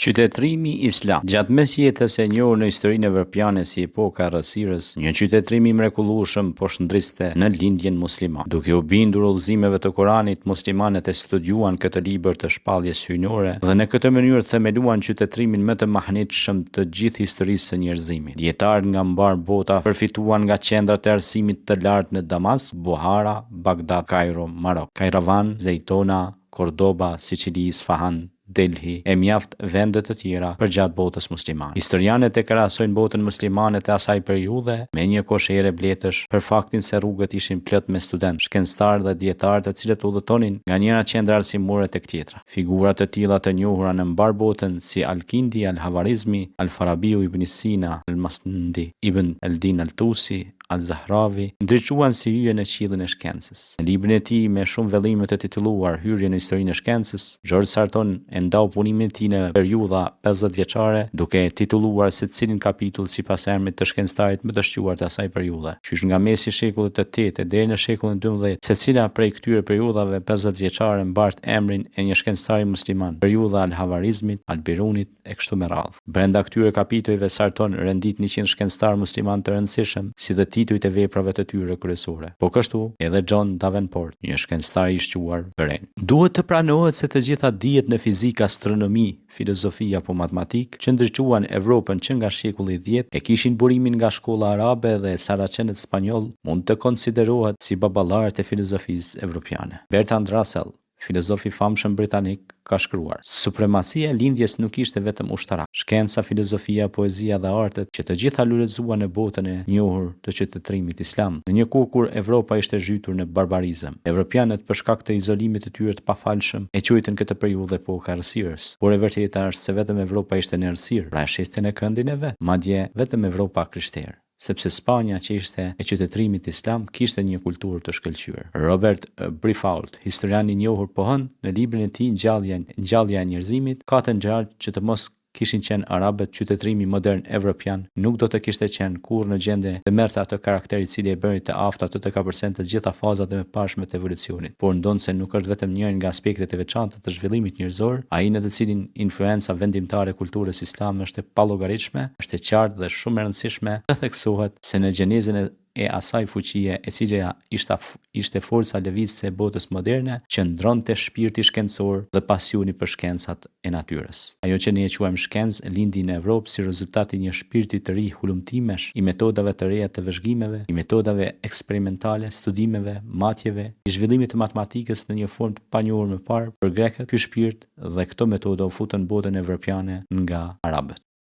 Qytetërimi islam. Gjatë mesjetës e njohur në historinë evropiane si epoka e errësirës, një qytetërim i mrekullueshëm po shndriste në lindjen muslimane. Duke u bindur udhëzimeve të Kuranit, muslimanët e studiuan këtë libër të shpalljes hyjnore dhe në këtë mënyrë themeluan qytetërimin më të mahnitshëm të gjithë historisë së njerëzimit. Dietarë nga mbar bota përfituan nga qendrat e arsimit të lartë në Damask, Buhara, Bagdad, Kairo, Marok, Kairovan, Zejtona, Cordoba, Sicili, Isfahan, Delhi e mjaft vende të tjera përgjatë botës muslimane. Historianët e krahasojnë botën muslimane të asaj periudhe me një koshere bletësh për faktin se rrugët ishin plot me studentë, shkencëtarë dhe dietarë të cilët udhëtonin nga njëra qendër arsimore tek tjetra. Figura të tilla të njohura në mbar botën si Al-Kindi, Al-Hawarizmi, Al-Farabiu ibn Sina, Al-Masndi, Ibn Eldin Al-Tusi, Al-Zahravi ndriçuan si hyrjen në qiellin e shkencës. Në librin e tij me shumë vellime të titulluar Hyrje në historinë e shkencës, George Sarton e ndau punimin e tij në periudha 50 vjeçare, duke titulluar secilin kapitull sipas emrit të shkencëtarit më të shquar të asaj periudhe. Qysh nga mesi i shekullit të 8 deri në shekullin 12, secila prej këtyre periudhave 50 vjeçare mbart emrin e një shkencëtari musliman, periudha Al-Hawarizmit, Al-Birunit e kështu me radhë. Brenda këtyre kapitujve Sarton rendit 100 shkencëtar musliman të rëndësishëm, si dhe titujt e veprave të tyre kryesore. Po kështu edhe John Davenport, një shkencëtar i shquar Bren. Duhet të pranohet se të gjitha dijet në fizikë, astronomi, filozofi apo matematik që ndriçuan Evropën që nga shekulli 10 e kishin burimin nga shkolla arabe dhe saraqenët spanjoll, mund të konsiderohet si baballarët e filozofisë evropiane. Bertrand Russell, filozof i famshëm britanik, ka shkruar: supremacia e lindjes nuk ishte vetëm ushtarak. Shkenca, filozofia, poezia dhe artet që të gjitha lulëzuan në botën e njohur të qytetërimit islam, në një kohë kur Evropa ishte zhytur në barbarizëm. Evropianët për shkak të izolimit të tyre të pafalshëm e quajtën këtë periudhë epoka e errësirës. Por e vërteta është se vetëm Evropa ishte në errësirë, pra e shiste në këndin e vet, madje vetëm Evropa krishterë, sepse Spanja që ishte e qytetërimit islam kishte një kulturë të shkëlqyer. Robert Briffault, historian i njohur pohën, në librin e tij Ngjallja e njerëzimit, ka të ngjarë që të mos kishin qenë arabët, qytetërimi modern evropian nuk do të kishte qenë kurrë në gjendje të merrte atë karakter i cili e bëri të aftë atë të kapërcente të gjitha fazat e mëparshme të evolucionit. Por ndonse nuk është vetëm njëri nga aspektet e veçanta të zhvillimit njerëzor, ai në të cilin influenca vendimtare e kulturës islame është e pallogaritshme, është e qartë dhe shumë e rëndësishme të theksohet se në gjenezën e asaj fuqie e cila ishte forca lëvizëse e botës moderne, qëndronte shpirti shkencor dhe pasioni për shkencat e natyrës. Ajo që ne e quajmë shkencë lindi në Evropë si rezultat i një shpirti të ri hulumtimesh, i metodave të reja të vëzhgimeve, i metodave eksperimentale, studimeve, matjeve, i zhvillimit të matematikës në një formë të panjohur më parë për grekët. Ky shpirt dhe këto metoda u futën në botën evropiane nga arabët.